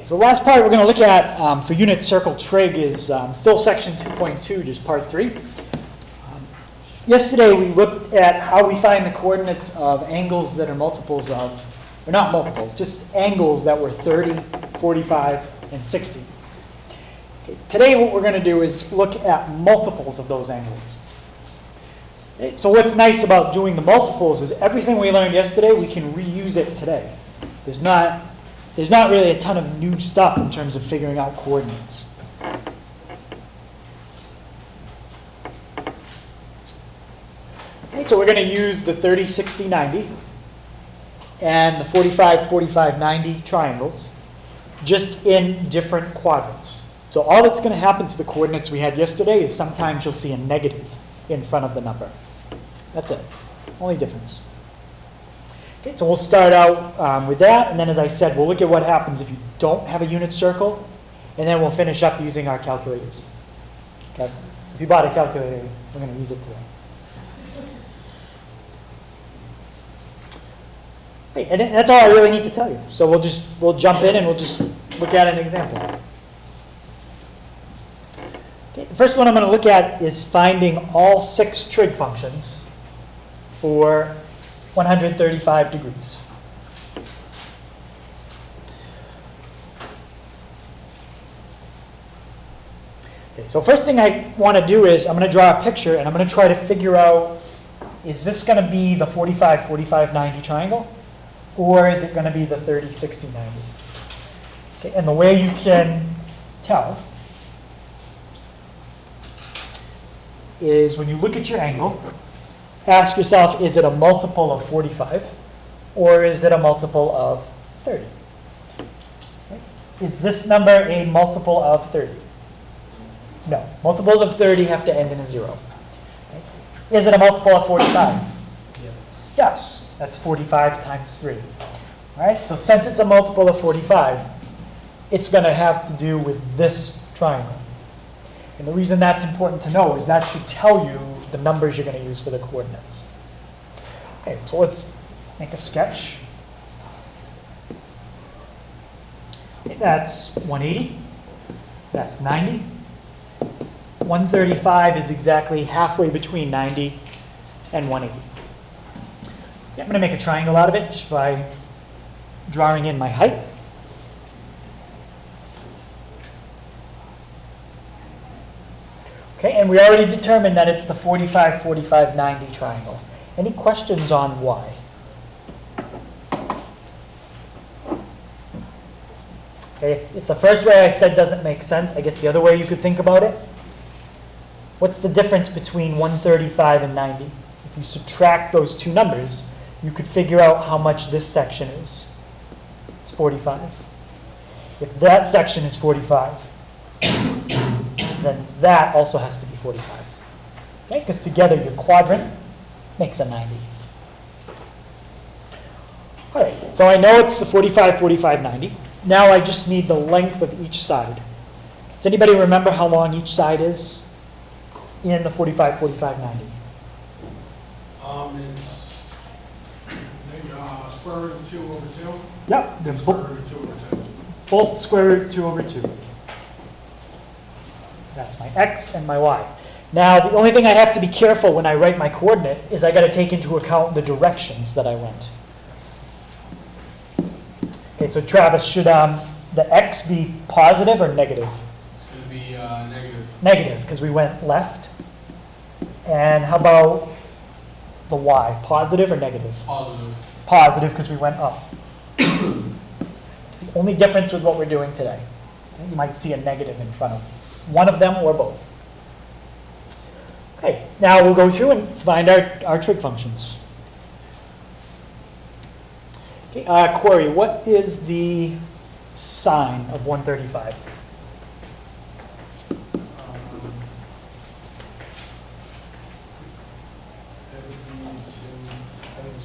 Okay, so the last part we're going to look at for unit circle trig is still section 2.2, just part 3. Yesterday we looked at how we find the coordinates of angles that are multiples of, or not multiples, just angles that were 30, 45, and 60. Okay, today what we're going to do is look at multiples of those angles. Okay, so what's nice about doing the multiples is everything we learned yesterday, we can reuse it today. There's not really a ton of new stuff in terms of figuring out coordinates. Okay, so we're going to use the 30, 60, 90 and the 45, 45, 90 triangles just in different quadrants. So all that's going to happen to the coordinates we had yesterday is sometimes you'll see a negative in front of the number. That's it. Only difference. Okay, so we'll start out with that, and then as I said, we'll look at what happens if you don't have a unit circle, and then we'll finish up using our calculators. Okay? So if you bought a calculator, we're going to use it today. Okay, and that's all I really need to tell you. So we'll jump in and we'll just look at an example. Okay, the first one I'm going to look at is finding all 6 trig functions for 135 degrees. Okay, so first thing I want to do is I'm going to draw a picture and I'm going to try to figure out, is this going to be the 45, 45, 90 triangle? Or is it going to be the 30, 60, 90? Okay, and the way you can tell is when you look at your angle, ask yourself, is it a multiple of 45 or is it a multiple of 30? Okay. Is this number a multiple of 30? No. Multiples of 30 have to end in a 0. Okay. Is it a multiple of 45? Yeah. Yes. That's 45 times 3. All right? So since it's a multiple of 45, it's going to have to do with this triangle. And the reason that's important to know is that should tell you the numbers you're going to use for the coordinates. Okay, so let's make a sketch. Okay, that's 180. That's 90. 135 is exactly halfway between 90 and 180. Okay, I'm going to make a triangle out of it just by drawing in my height. Okay, and we already determined that it's the 45, 45, 90 triangle. Any questions on why? Okay, if the first way I said doesn't make sense, I guess the other way you could think about it, what's the difference between 135 and 90? If you subtract those two numbers, you could figure out how much this section is. It's 45. If that section is 45, then that also has to be 45. Okay, because together your quadrant makes a 90. All right, so I know it's the 45, 45, 90. Now I just need the length of each side. Does anybody remember how long each side is in the 45, 45, 90? It's square root of 2 over 2. Yep, they're Square root of 2 over 2. both square root 2 over 2. That's my x and my y. Now, the only thing I have to be careful when I write my coordinate is I got to take into account the directions that I went. Okay, so Travis, should the x be positive or negative? It's going to be negative. Negative, because we went left. And how about the y? Positive or negative? Positive. Positive, because we went up. It's the only difference with what we're doing today. Okay, you might see a negative in front of one of them or both. Okay, now we'll go through and find our trig functions. Okay, Corey, what is the sine of 135?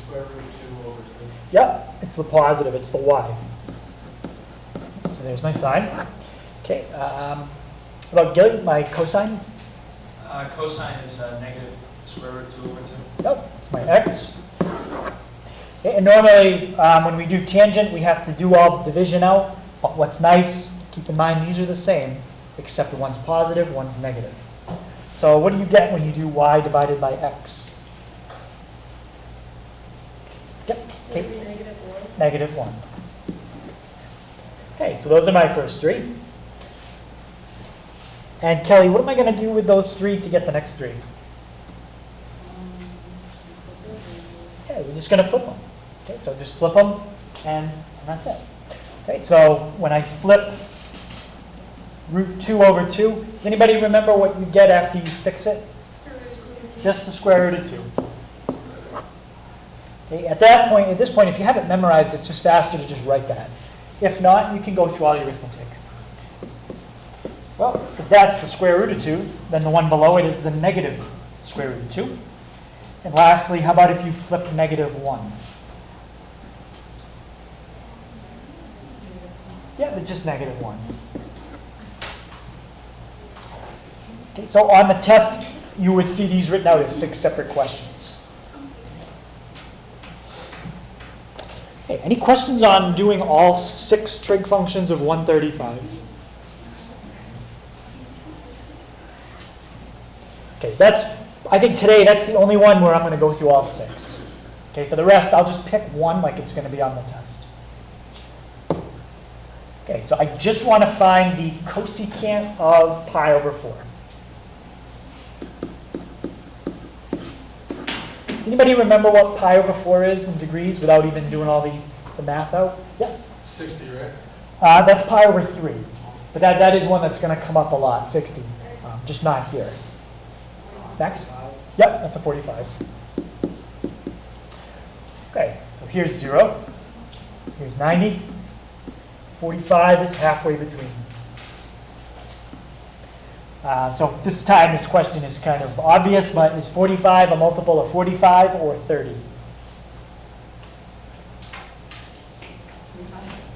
Square root of 2 over 2. Yep, it's the positive, it's the y. So there's my sine. Okay, what about Gilly, my cosine? Cosine is negative square root 2 over 2. Yep, it's my x. Okay, and normally when we do tangent, we have to do all the division out. But what's nice, keep in mind these are the same, except one's positive, one's negative. So what do you get when you do y divided by x? Yep, okay. Negative 1. Okay, so those are my first three. And Kelly, what am I going to do with those three to get the next three? Okay, we're just going to flip them. Okay, so just flip them, and that's it. Okay, so when I flip root 2 over 2, does anybody remember what you get after you fix it? Just the square root of 2. Okay, at this point, if you have it memorized, it's just faster to just write that. If not, you can go through all your arithmetic. Well, if that's the square root of 2, then the one below it is the negative square root of 2. And lastly, how about if you flip negative 1? Yeah, but just negative 1. Okay, so on the test, you would see these written out as 6 separate questions. Okay, any questions on doing all 6 trig functions of 135? Okay, I think today that's the only one where I'm going to go through all 6. Okay, for the rest, I'll just pick one like it's going to be on the test. Okay, so I just want to find the cosecant of pi over 4. Does anybody remember what pi over 4 is in degrees without even doing all the math out? Yeah. 60, right? That's pi over 3. But that is one that's going to come up a lot, 60. Just not here. Next. Yep, that's a 45. Okay, so here's 0. Here's 90. 45 is halfway between. So this time, this question is kind of obvious, but is 45 a multiple of 45 or 30?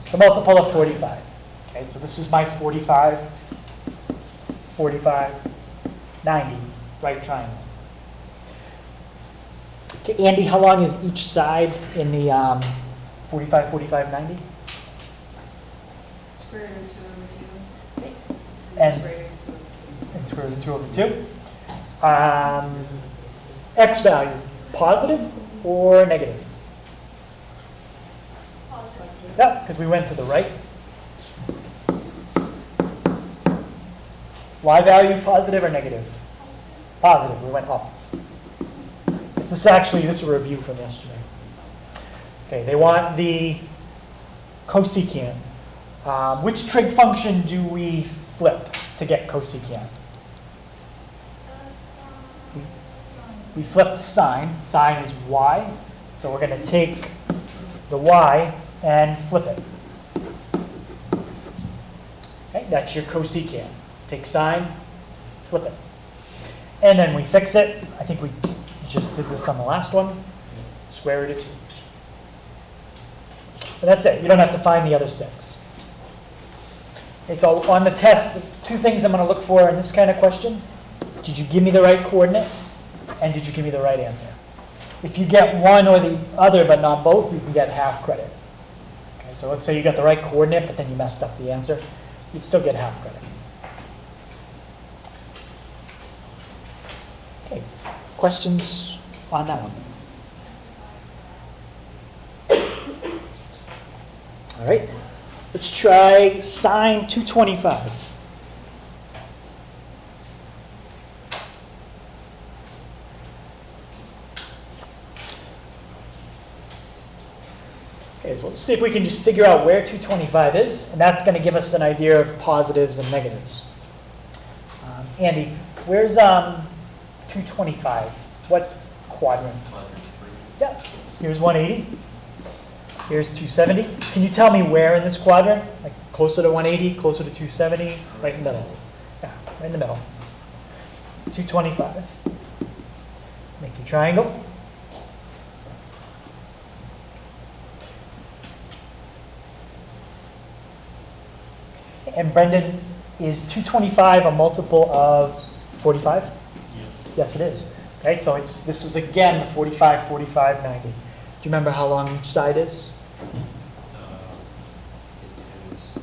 It's a multiple of 45. Okay, so this is my 45, 45, 90, right triangle. Okay, Andy, how long is each side in the 45, 45, 90? Square root of 2 over 2. And square root of 2 over 2. X value, positive or negative? Positive. Yep, because we went to the right. Y value, positive or negative? Positive, we went up. This is a review from yesterday. Okay, they want the cosecant. Which trig function do we flip to get cosecant? We flipped sine. Sine is y. So we're going to take the y and flip it. Okay, that's your cosecant. Take sine, flip it. And then we fix it. I think we just did this on the last one. Square root of 2. And that's it. You don't have to find the other 6. Okay, so on the test, the 2 things I'm going to look for in this kind of question. Did you give me the right coordinate? And did you give me the right answer? If you get one or the other but not both, you can get half credit. Okay, so let's say you got the right coordinate, but then you messed up the answer. You'd still get half credit. Okay, questions on that one? All right, let's try sine 225. Okay, so let's see if we can just figure out where 225 is, and that's going to give us an idea of positives and negatives. Andy, where's 225? What quadrant? Yeah, here's 180. Here's 270. Can you tell me where in this quadrant? Like closer to 180, closer to 270, right in the middle? Yeah, right in the middle. 225. Make your triangle. And Brendan, is 225 a multiple of 45? Yeah. Yes, it is. Okay, so this is again 45, 45, 90. Do you remember how long each side is? It is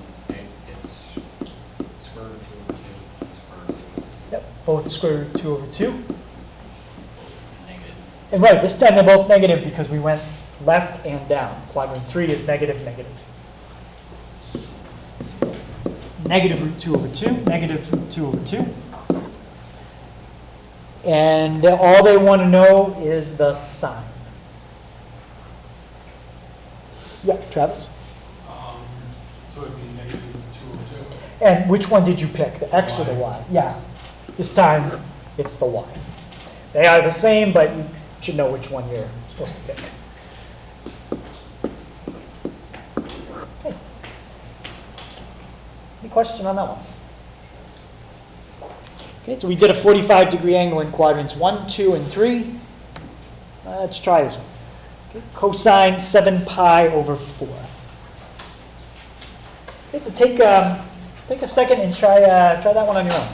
both square root 2 over 2. Negative. And right, this time they're both negative because we went left and down. Quadrant 3 is negative, negative. So, negative root 2 over 2, negative root 2 over 2. And all they want to know is the sign. Yeah, Travis? So it'd be negative 2 over 2. And which one did you pick, the X or the Y? Yeah, this time it's the Y. They are the same, but you should know which one you're supposed to pick. Okay. Any question on that one? Okay, so we did a 45-degree angle in quadrants 1, 2, and 3. Let's try this one. Okay, cosine 7 pi over 4. Okay, so take a second and try that one on your own.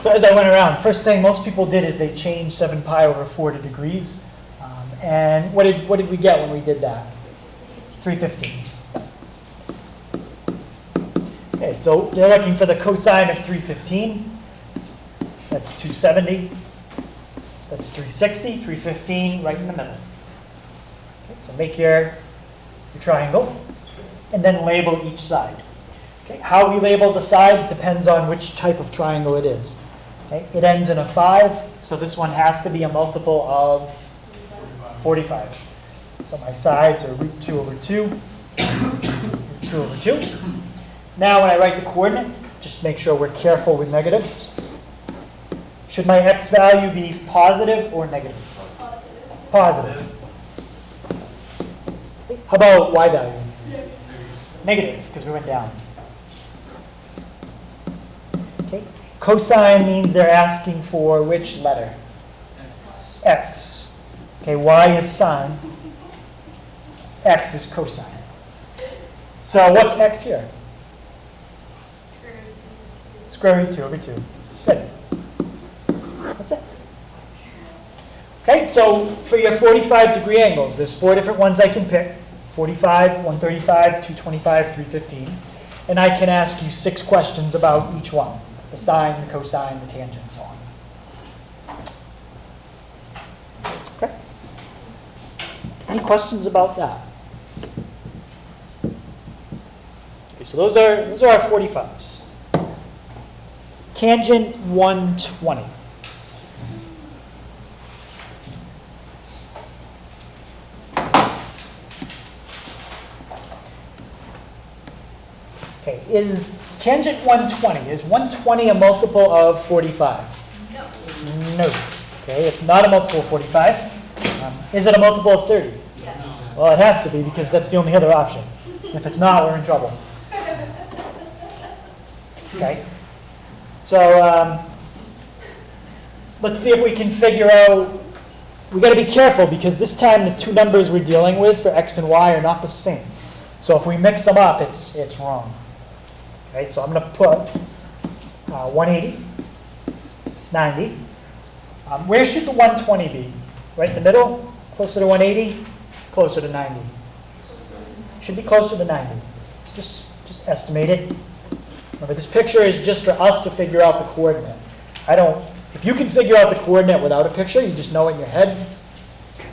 So as I went around, first thing most people did is they changed 7 pi over 4 to degrees. And what did we get when we did that? 315. Okay, so they're looking for the cosine of 315. That's 270. That's 360, 315, right in the middle. Okay, so make your triangle, and then label each side. Okay, how we label the sides depends on which type of triangle it is. Okay, it ends in a 5, so this one has to be a multiple of 45. So my sides are root 2 over 2, root 2 over 2. Now when I write the coordinate, just make sure we're careful with negatives. Should my x value be positive or negative? Positive. How about y value? Negative, because we went down. Okay. Cosine means they're asking for which letter? X. Okay, y is sine. X is cosine. So what's x here? Square root 2 over 2. Good. That's it. Okay, so for your 45-degree angles, there's 4 different ones I can pick. 45, 135, 225, 315. And I can ask you 6 questions about each one. The sine, the cosine, the tangent, and so on. Okay. Any questions about that? Okay, so those are our 45s. Tangent 120. Okay, is tangent 120, is 120 a multiple of 45? No. No. Okay, it's not a multiple of 45. Is it a multiple of 30? Yes. Well, it has to be because that's the only other option. If it's not, we're in trouble. Okay. So let's see if we can figure out, we got to be careful because this time the two numbers we're dealing with for x and y are not the same. So if we mix them up, it's wrong. Okay, so I'm going to put 180, 90. Where should the 120 be? Right in the middle? Closer to 180? Closer to 90? Should be closer to 90. So just estimate it. Remember, this picture is just for us to figure out the coordinate. If you can figure out the coordinate without a picture, you just know it in your head,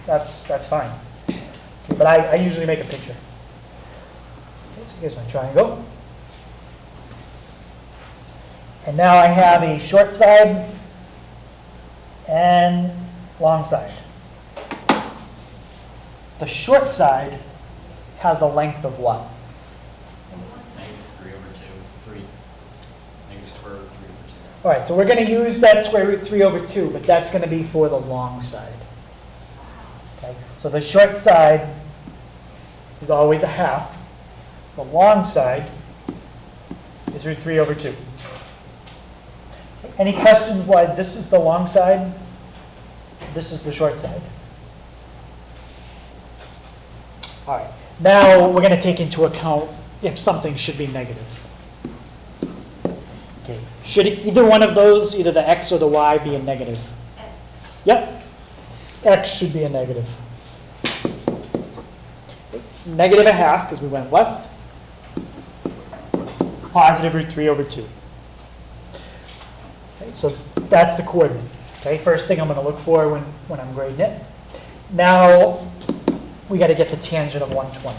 that's fine. But I usually make a picture. Okay, so here's my triangle. And now I have a short side and long side. The short side has a length of what? Negative 3 over 2, 3. Negative square root 3 over 2. All right, so we're going to use that square root 3 over 2, but that's going to be for the long side. Okay, so the short side is always a half. The long side is root 3 over 2. Any questions why this is the long side? This is the short side. All right, now we're going to take into account if something should be negative. Okay, should either one of those, either the x or the y, be a negative? Yep, x should be a negative. Negative a half, because we went left. positive root 3 over 2. Okay, so that's the coordinate. Okay, first thing I'm going to look for when I'm grading it. Now, we got to get the tangent of 120.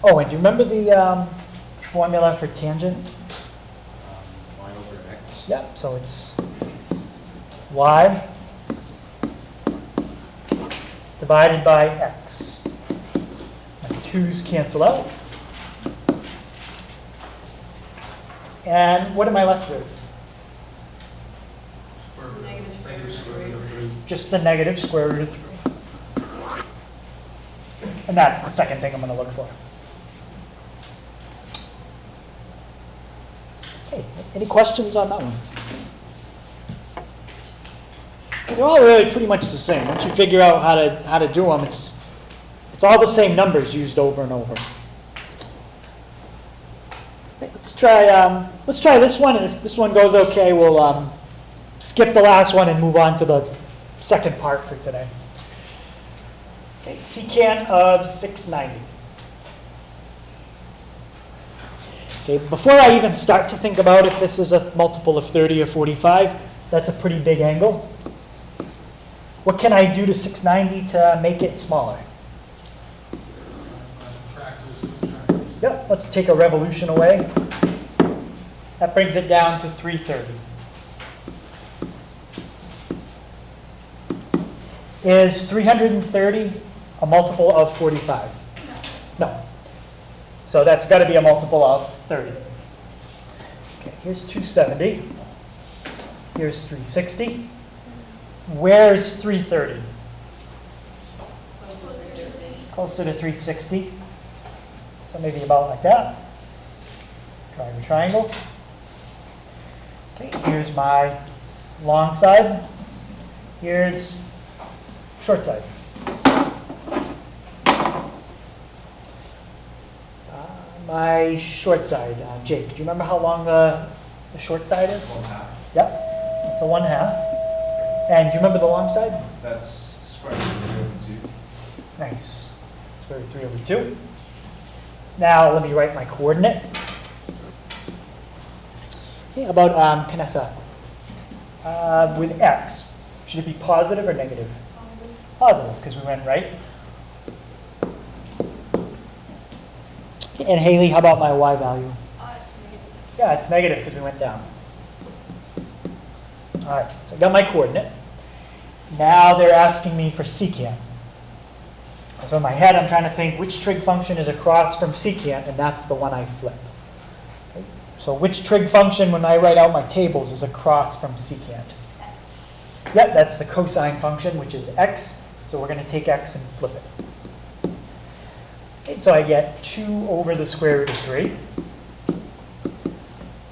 Oh, and do you remember the formula for tangent? Y over X. Yeah, so it's y divided by x. My 2's cancel out. And what am I left with? Negative square root of 3. Just the negative square root of 3. And that's the second thing I'm going to look for. Okay, any questions on that one? They're all really pretty much the same. Once you figure out how to do them, it's all the same numbers used over and over. Okay, let's try this one, and if this one goes okay, we'll skip the last one and move on to the second part for today. Okay, secant of 690. Okay, before I even start to think about if this is a multiple of 30 or 45, that's a pretty big angle. What can I do to 690 to make it smaller? Yep, let's take a revolution away. That brings it down to 330. Is 330 a multiple of 45? No. So that's got to be a multiple of 30. Okay, here's 270. Here's 360. Where's 330? Closer to 360. So maybe about like that. Drawing a triangle. Okay, here's my long side. Here's short side. My short side, Jake, do you remember how long the short side is? 1/2. Yep, it's a 1/2. And do you remember the long side? That's square root of 3 over 2. Nice. Square root of 3 over 2. Now let me write my coordinate. Okay, how about Canessa? With x, should it be positive or negative? Positive, because we went right. Okay, and Haley, how about my y value? Yeah, it's negative because we went down. All right, so I got my coordinate. Now they're asking me for secant. So in my head, I'm trying to think which trig function is across from secant, and that's the one I flip. Okay, so which trig function, when I write out my tables, is across from secant? Yep, that's the cosine function, which is x. So we're going to take x and flip it. Okay, so I get 2 over the square root of 3,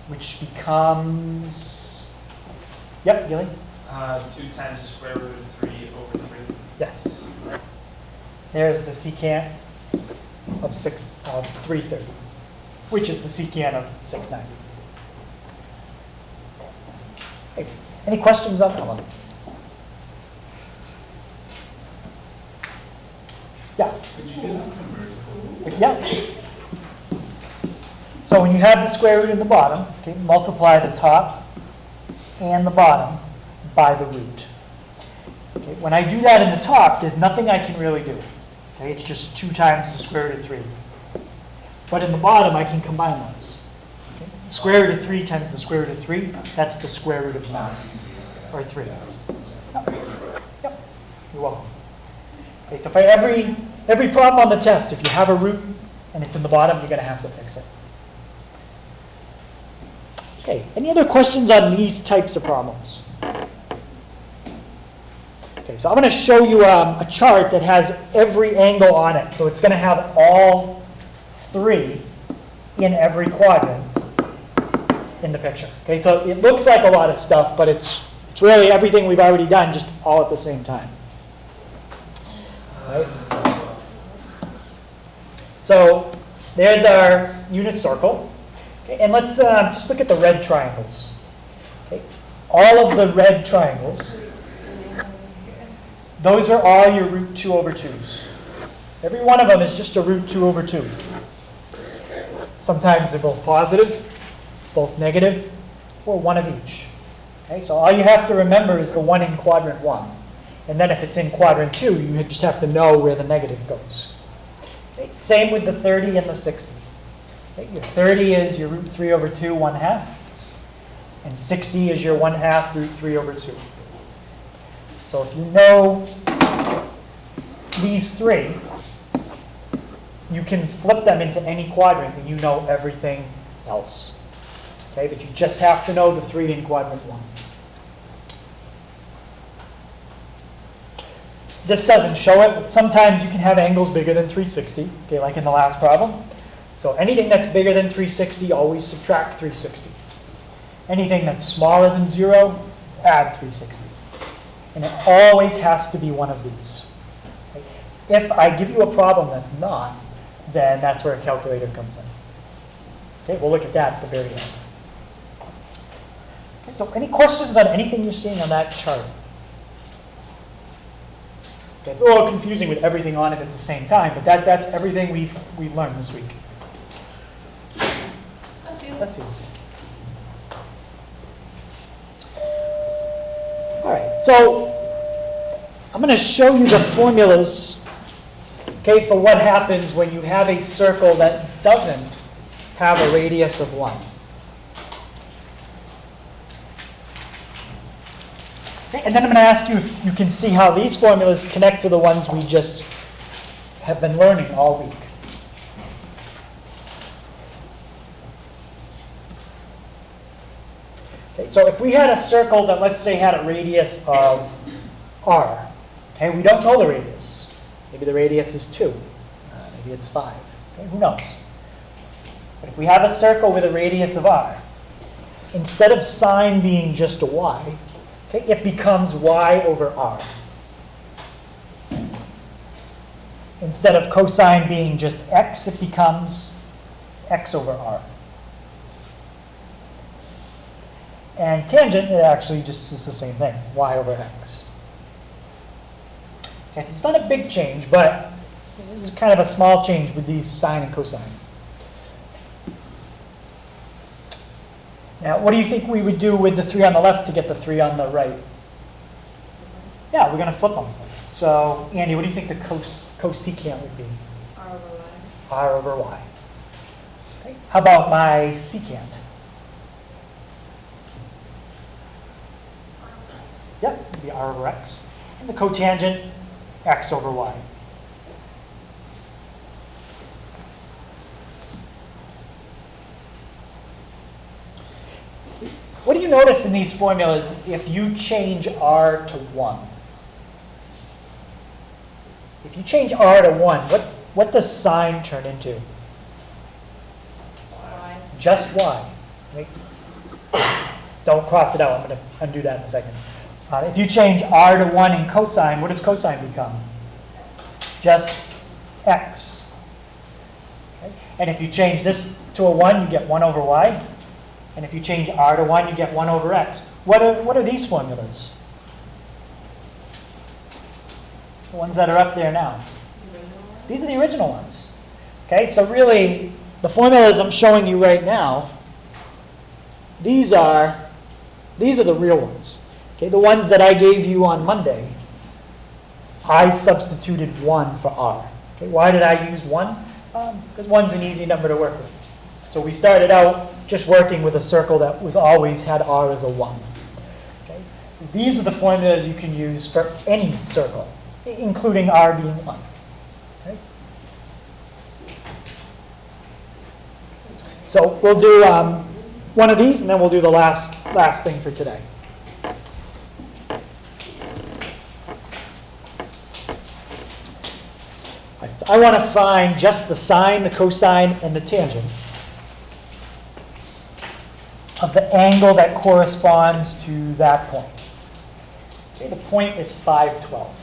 which becomes, yep, Gilly? 2 times the square root of 3 over 3. Yes. There's the secant of 330, which is the secant of 690. Okay. Any questions on that one? Yeah. Could you get that converted? Yeah. So when you have the square root in the bottom, okay, multiply the top and the bottom by the root. Okay, when I do that in the top, there's nothing I can really do. Okay, it's just 2 times the square root of 3. But in the bottom, I can combine those. Okay, the square root of 3 times the square root of 3, that's the square root of 9, or 3. Yep. Yep. You're welcome. Okay, so for every problem on the test, if you have a root and it's in the bottom, you're going to have to fix it. Okay, any other questions on these types of problems? Okay, so I'm going to show you a chart that has every angle on it. So it's going to have all 3 in every quadrant in the picture. Okay, so it looks like a lot of stuff, but it's really everything we've already done, just all at the same time. All right. So there's our unit circle. Okay, and let's just look at the red triangles. Okay. All of the red triangles, those are all your root 2 over 2s. Every one of them is just a root 2 over 2. Sometimes they're both positive, both negative, or one of each. Okay, so all you have to remember is the one in quadrant 1. And then if it's in quadrant 2, you just have to know where the negative goes. Okay, same with the 30 and the 60. Okay, your 30 is your root 3 over 2, 1/2. And 60 is your 1/2 root 3 over 2. So if you know these three, you can flip them into any quadrant and you know everything else. Okay, but you just have to know the 3 in quadrant 1. This doesn't show it, but sometimes you can have angles bigger than 360, okay, like in the last problem. So anything that's bigger than 360, always subtract 360. Anything that's smaller than 0, add 360. And it always has to be one of these. Okay? If I give you a problem that's not, then that's where a calculator comes in. Okay, we'll look at that at the very end. Okay, so any questions on anything you're seeing on that chart? Okay, it's a little confusing with everything on it at the same time, but that's everything we've learned this week. Let's see. All right, so I'm going to show you the formulas, okay, for what happens when you have a circle that doesn't have a radius of 1. Okay, and then I'm going to ask you if you can see how these formulas connect to the ones we just have been learning all week. Okay, so if we had a circle that, let's say, had a radius of r, okay, we don't know the radius. Maybe the radius is 2. Maybe it's 5. Okay, who knows? But if we have a circle with a radius of r, instead of sine being just a y, okay, it becomes y over r. Instead of cosine being just x, it becomes x over r. And tangent, it actually just is the same thing, y over x. Okay, so it's not a big change, but this is kind of a small change with these sine and cosine. Now, what do you think we would do with the 3 on the left to get the 3 on the right? Yeah, we're going to flip them. So, Andy, what do you think the cosecant would be? R over Y. R over y. Okay. How about my secant? Yep, it'd be r over x. And the cotangent, x over y. What do you notice in these formulas if you change r to 1? If you change r to 1, what does sine turn into? Y. Just y. Right? Don't cross it out. I'm going to undo that in a second. If you change r to 1 in cosine, what does cosine become? Just x. Okay? And if you change this to a 1, you get 1 over y. And if you change r to 1, you get 1 over x. What are these formulas? The ones that are up there now. These are the original ones. Okay, so really, the formulas I'm showing you right now, these are the real ones. Okay, the ones that I gave you on Monday, I substituted 1 for r. Okay, why did I use 1? Because 1's an easy number to work with. So we started out just working with a circle that was always had r as a 1. Okay? These are the formulas you can use for any circle, including r being 1. Okay? So we'll do one of these, and then we'll do the last thing for today. All right, so I want to find just the sine, the cosine, and the tangent of the angle that corresponds to that point. Okay, the point is 512.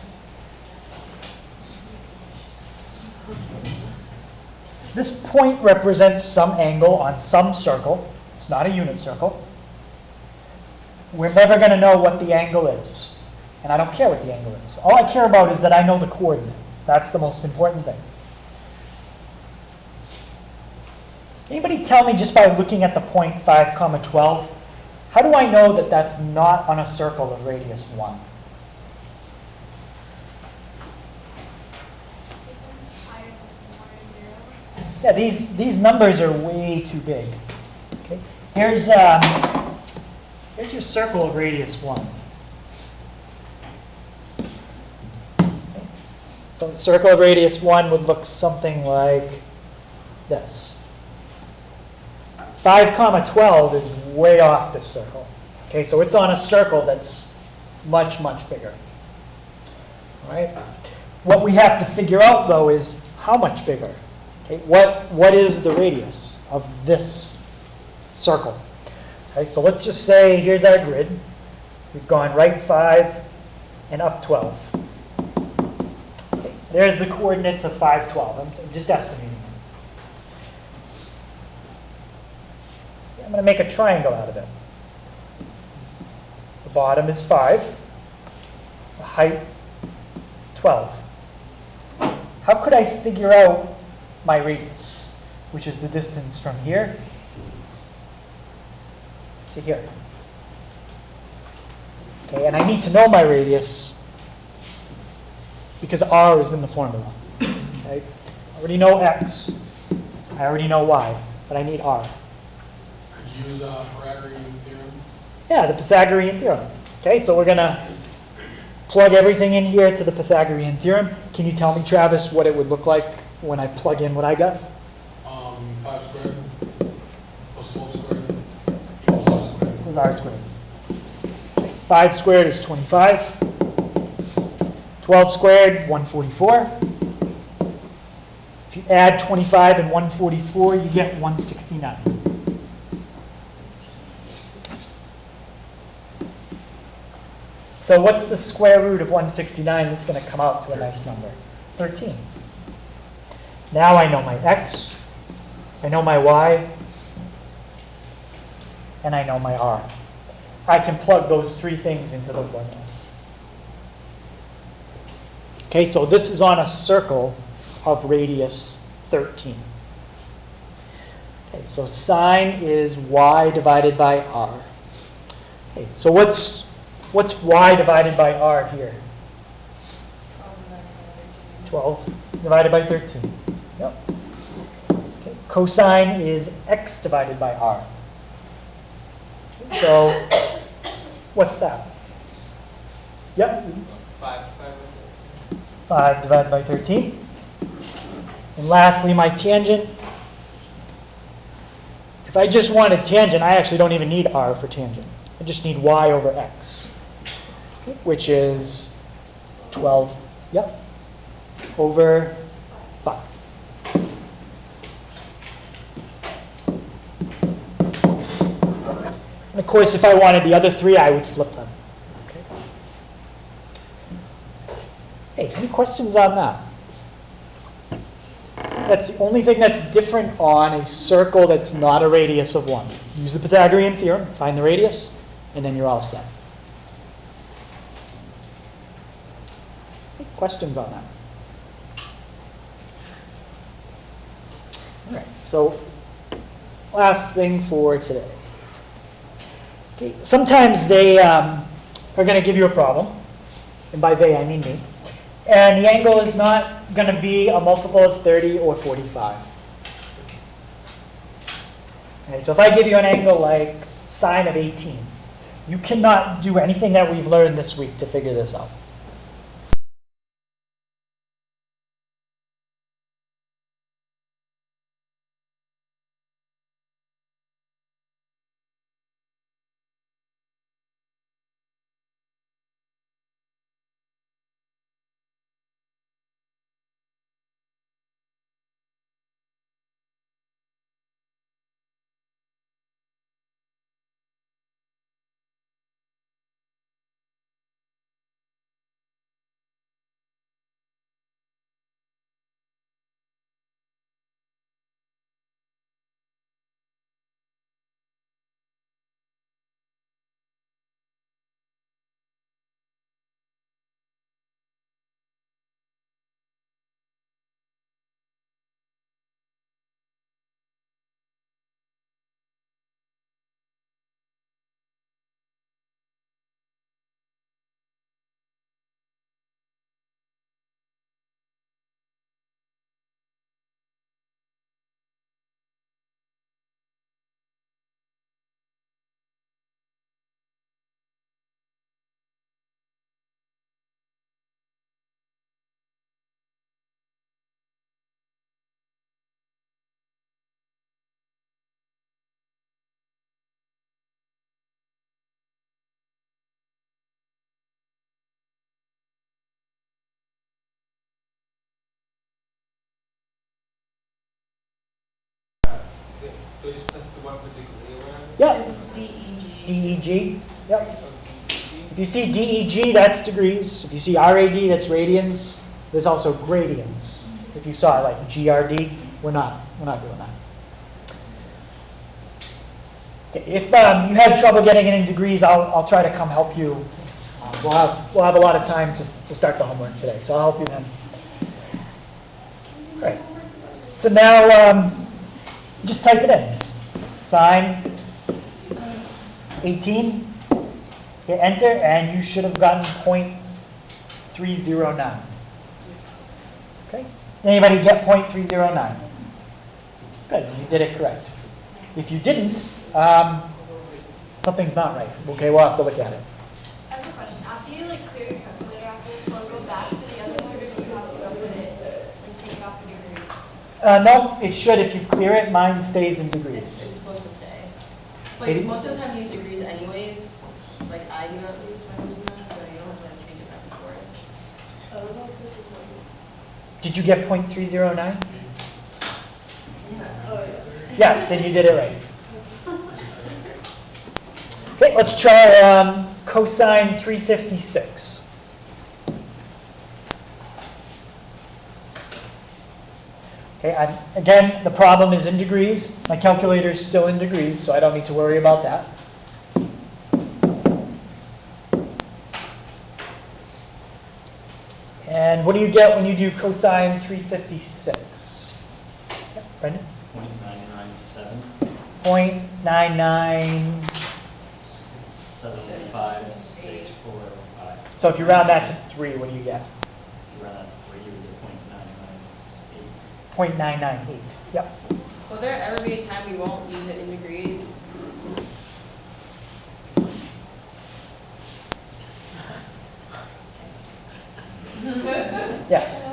This point represents some angle on some circle. It's not a unit circle. We're never going to know what the angle is. And I don't care what the angle is. All I care about is that I know the coordinate. That's the most important thing. Anybody tell me just by looking at the point 5 comma 12, how do I know that that's not on a circle of radius 1? Higher than 1 or 0. Yeah, these numbers are way too big. Okay, here's your circle of radius 1. So circle of radius 1 would look something like this. 5 comma 12 is way off this circle. Okay, so it's on a circle that's much, much bigger. All right? What we have to figure out, though, is how much bigger. Okay, what is the radius of this circle? Okay, so let's just say here's our grid. We've gone right 5 and up 12. Okay, there's the coordinates of 5, 12. I'm just estimating them. I'm going to make a triangle out of it. The bottom is 5. The height, 12. How could I figure out my radius, which is the distance from here to here? Okay, and I need to know my radius because r is in the formula. Okay? I already know x. I already know y, but I need r. Could you use Pythagorean theorem? Yeah, the Pythagorean theorem. Okay, so we're going to plug everything in here to the Pythagorean theorem. Can you tell me, Travis, what it would look like when I plug in what I got? 5 squared plus 12 squared equals r squared. Equals r squared. 5 squared is 25. 12 squared, 144. If you add 25 and 144, you get 169. So what's the square root of 169? This is going to come out to a nice number, 13. Now I know my x, I know my y, and I know my r. I can plug those three things into the formulas. Okay, so this is on a circle of radius 13. Okay, so sine is y divided by r. Okay, so what's y divided by r here? 12 divided by 13. Yep. Okay. Cosine is x divided by r. So what's that? Yep. 5 divided by 13. And lastly, my tangent. If I just wanted tangent, I actually don't even need r for tangent. I just need y over x, which is 12, yep, over 5. And of course, if I wanted the other three, I would flip them. Okay. Hey, any questions on that? That's the only thing that's different on a circle that's not a radius of 1. Use the Pythagorean theorem, find the radius, and then you're all set. Any questions on that? All right, so last thing for today. Okay, sometimes they are going to give you a problem, and by they I mean me, and the angle is not going to be a multiple of 30 or 45. Okay, so if I give you an angle like sine of 18, you cannot do anything that we've learned this week to figure this out. Could you specify what particular area? Yeah, Is DEG. DEG, yep. If you see DEG, that's degrees. If you see RAD, that's radians. There's also gradients. If you saw like GRD, we're not doing that. Okay, if you had trouble getting it in degrees, I'll try to come help you. We'll have a lot of time to start the homework today, so I'll help you then. Great. So now just type it in. Sine 18. Hit enter, and you should have gotten 0.309. Okay? Anybody get 0.309? Good, you did it correct. If you didn't, something's not right. Okay, we'll have to look at it. I have a question. After you clear your calculator after this, will it go back to the other one, or do you have to open it, take it off the degrees? No, it should. If you clear it, mine stays in It's degrees. supposed to stay. It- Like, most of the time you use degrees anyways, like I do at least when I'm using that, so you don't have to change it back and forth. I don't know if this is what Did you get 0.309? Yeah. Oh, yeah. Yeah, then you did it right. Okay, let's try cosine 356. Okay, again, the problem is in degrees. My calculator is still in degrees, so I don't need to worry about that. And what do you get when you do cosine 356? Yep, Brendan? 0.997, 0.99. 75645. So if you round that to 3, what do you get? If you run that to 3, you would get 0.998. 0.998. Yep. Will there ever be a time we won't use it in degrees? Yes.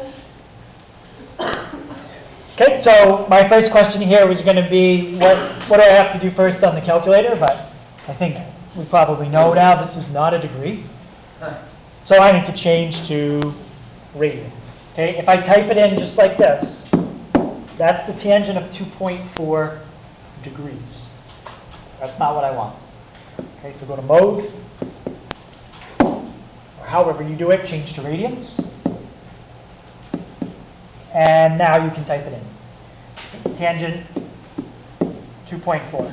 Okay, so my first question here was going to be what do I have to do first on the calculator? But I think we probably know now this is not a degree. So I need to change to radians. Okay, if I type it in just like this, that's the tangent of 2.4 degrees. That's not what I want. Okay, so go to mode, or however you do it, change to radians. And now you can type it in. Tangent 2.4.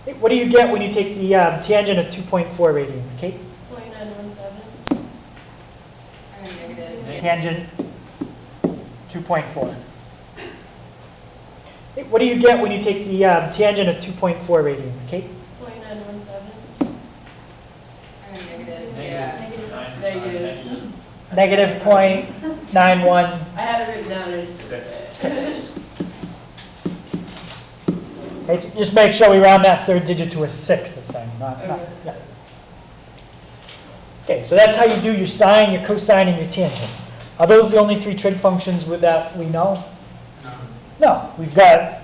Okay, what do you get when you take the tangent of 2.4 radians, Kate? 0.917. I'm negative. Tangent 2.4. Okay, what do you get when you take the tangent of 2.4 radians, Kate? 0.917. I'm negative. Yeah. Negative. Negative 0.916. I had it written down, it's 6. Okay, so just make sure we round that third digit to a 6 this time. Okay. Yeah. Okay, so that's how you do your sine, your cosine, and your tangent. Are those the only 3 trig functions that we know? No. No, we've got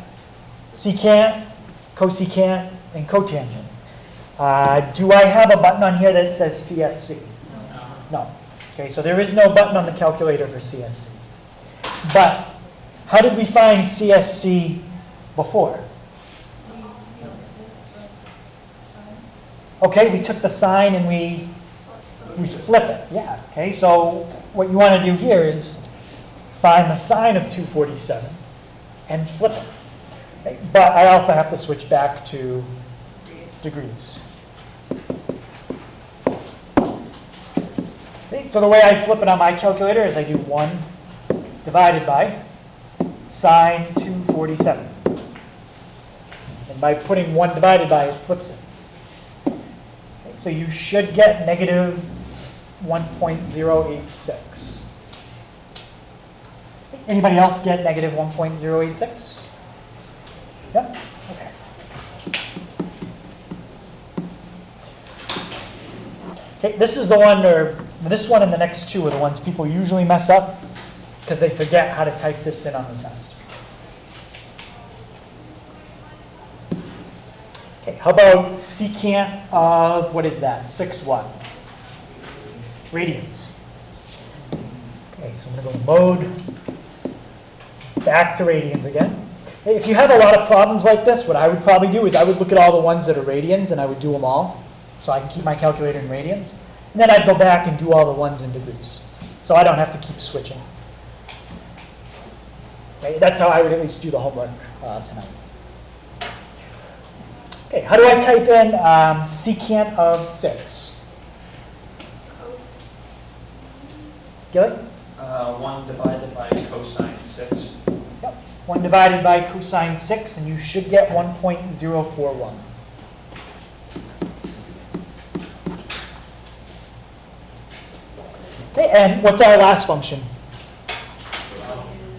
secant, cosecant, and cotangent. Do I have a button on here that says CSC? No. No. Okay, so there is no button on the calculator for CSC. But how did we find CSC before? Okay, we took the sine and we flip it. Yeah, okay, so what you want to do here is find the sine of 247 and flip it. Okay, but I also have to switch back to degrees. Okay, so the way I flip it on my calculator is I do 1 divided by sine 247. And by putting 1 divided by, it flips it. Okay, so you should get negative 1.086. Anybody else get negative 1.086? Yep, okay. Okay, this is the one, or this one and the next 2 are the ones people usually mess up because they forget how to type this in on the test. Okay, how about secant of, what is that, 6 what? Radians. Okay, so I'm going to go to mode, back to radians again. If you have a lot of problems like this, what I would probably do is I would look at all the ones that are radians and I would do them all. So I can keep my calculator in radians. And then I'd go back and do all the ones in degrees. So I don't have to keep switching. Okay, that's how I would at least do the homework tonight. Okay, how do I type in secant of 6? Gilly? 1 divided by cosine 6. Yep. 1 divided by cosine 6, and you should get 1.041. Okay, and what's our last function?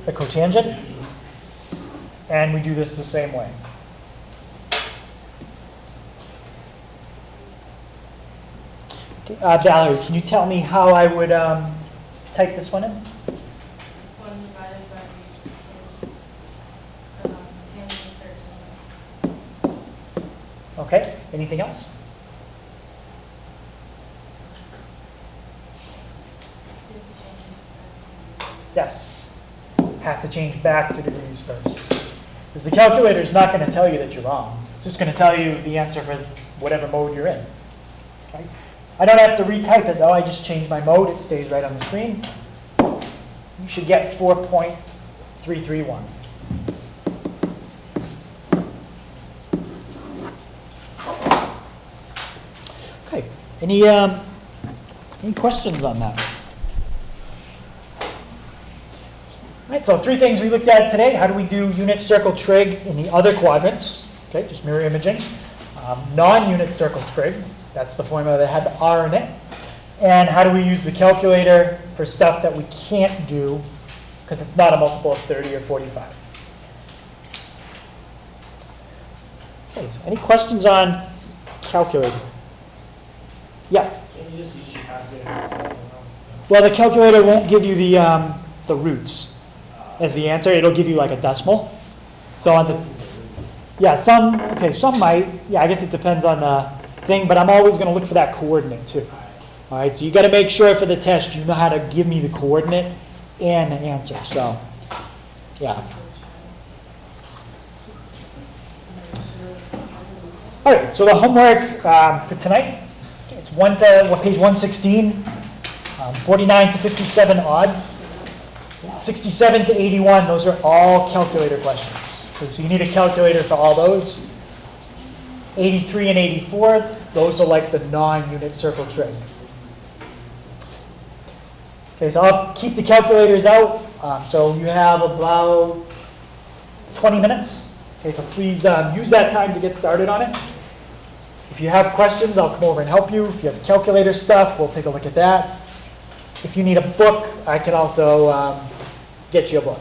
The cotangent. And we do this the same way. Okay, Valerie, can you tell me how I would type this one in? 1 divided by tangent 13. Okay, anything else? Yes. Have to change back to degrees first. Because the calculator is not going to tell you that you're wrong. It's just going to tell you the answer for whatever mode you're in. Okay? I don't have to retype it though. I just change my mode. It stays right on the screen. You should get 4.331. Okay. Any questions on that? All right, so 3 things we looked at today. How do we do unit circle trig in the other quadrants? Okay, just mirror imaging. Non-unit circle trig, that's the formula that had the R in it. And how do we use the calculator for stuff that we can't do because it's not a multiple of 30 or 45? Okay, so any questions on calculator? Yeah. Can you just use your calculator? Well, the calculator won't give you the roots as the answer. It'll give you like a decimal. So on the, yeah, some might. Yeah, I guess it depends on the thing, but I'm always going to look for that coordinate too. All right, so you got to make sure for the test you know how to give me the coordinate and the answer. So, yeah. All right, so the homework for tonight, it's page 116, 49 to 57 odd. 67 to 81, those are all calculator questions. Okay, so you need a calculator for all those. 83 and 84, those are like the non-unit circle trig. Okay, so I'll keep the calculators out. So you have about 20 minutes. Okay, so please use that time to get started on it. If you have questions, I'll come over and help you. If you have calculator stuff, we'll take a look at that. If you need a book, I can also get you a book.